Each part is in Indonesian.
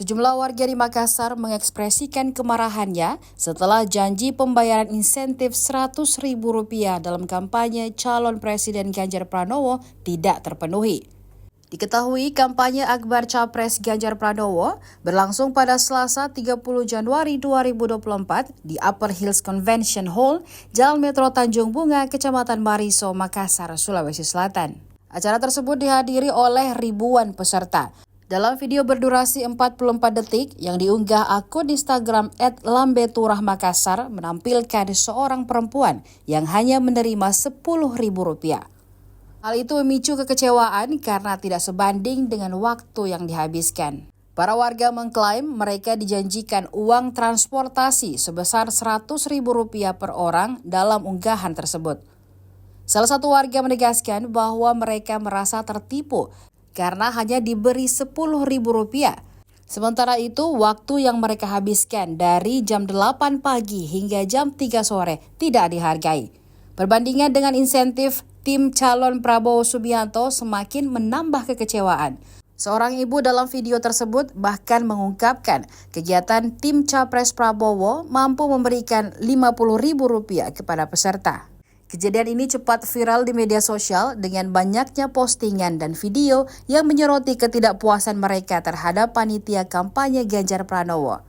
Sejumlah warga di Makassar mengekspresikan kemarahannya setelah janji pembayaran insentif Rp100.000 dalam kampanye calon Presiden Ganjar Pranowo tidak terpenuhi. Diketahui kampanye Akbar Capres Ganjar Pranowo berlangsung pada Selasa 30 Januari 2024 di Upper Hills Convention Hall, Jalan Metro Tanjung Bunga, Kecamatan Mariso, Makassar, Sulawesi Selatan. Acara tersebut dihadiri oleh ribuan peserta. Dalam video berdurasi 44 detik yang diunggah akun Instagram @lambeturahmakassar menampilkan seorang perempuan yang hanya menerima Rp10.000. Hal itu memicu kekecewaan karena tidak sebanding dengan waktu yang dihabiskan. Para warga mengklaim mereka dijanjikan uang transportasi sebesar Rp100.000 per orang dalam unggahan tersebut. Salah satu warga menegaskan bahwa mereka merasa tertipu karena hanya diberi Rp10.000. Sementara itu, waktu yang mereka habiskan dari jam 8 pagi hingga jam 3 sore tidak dihargai. Perbandingan dengan insentif tim calon Prabowo Subianto semakin menambah kekecewaan. Seorang ibu dalam video tersebut bahkan mengungkapkan kegiatan tim Capres Prabowo mampu memberikan Rp50.000 kepada peserta. Kejadian ini cepat viral di media sosial dengan banyaknya postingan dan video yang menyoroti ketidakpuasan mereka terhadap panitia kampanye Ganjar Pranowo.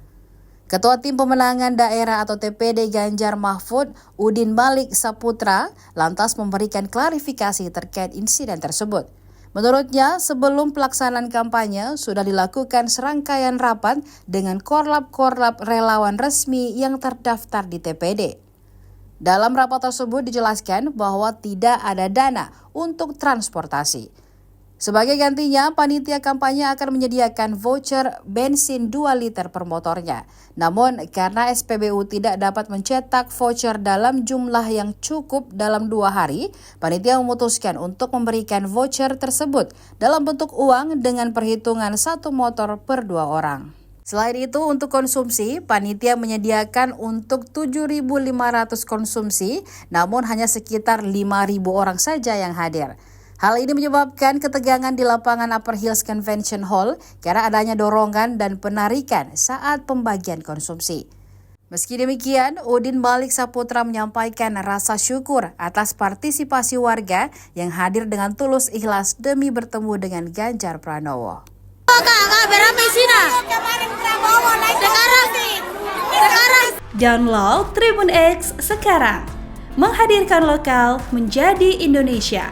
Ketua Tim Pemenangan Daerah atau TPD Ganjar Mahfud, Udin Malik Saputra, lantas memberikan klarifikasi terkait insiden tersebut. Menurutnya, sebelum pelaksanaan kampanye sudah dilakukan serangkaian rapat dengan korlap-korlap relawan resmi yang terdaftar di TPD. Dalam rapat tersebut dijelaskan bahwa tidak ada dana untuk transportasi. Sebagai gantinya, panitia kampanye akan menyediakan voucher bensin 2 liter per motornya. Namun, karena SPBU tidak dapat mencetak voucher dalam jumlah yang cukup dalam 2 hari, panitia memutuskan untuk memberikan voucher tersebut dalam bentuk uang dengan perhitungan 1 motor per 2 orang. Selain itu, untuk konsumsi, panitia menyediakan untuk 7.500 konsumsi, namun hanya sekitar 5.000 orang saja yang hadir. Hal ini menyebabkan ketegangan di lapangan Upper Hills Convention Hall karena adanya dorongan dan penarikan saat pembagian konsumsi. Meski demikian, Udin Malik Saputra menyampaikan rasa syukur atas partisipasi warga yang hadir dengan tulus ikhlas demi bertemu dengan Ganjar Pranowo. Download Tribun X sekarang, menghadirkan lokal menjadi Indonesia.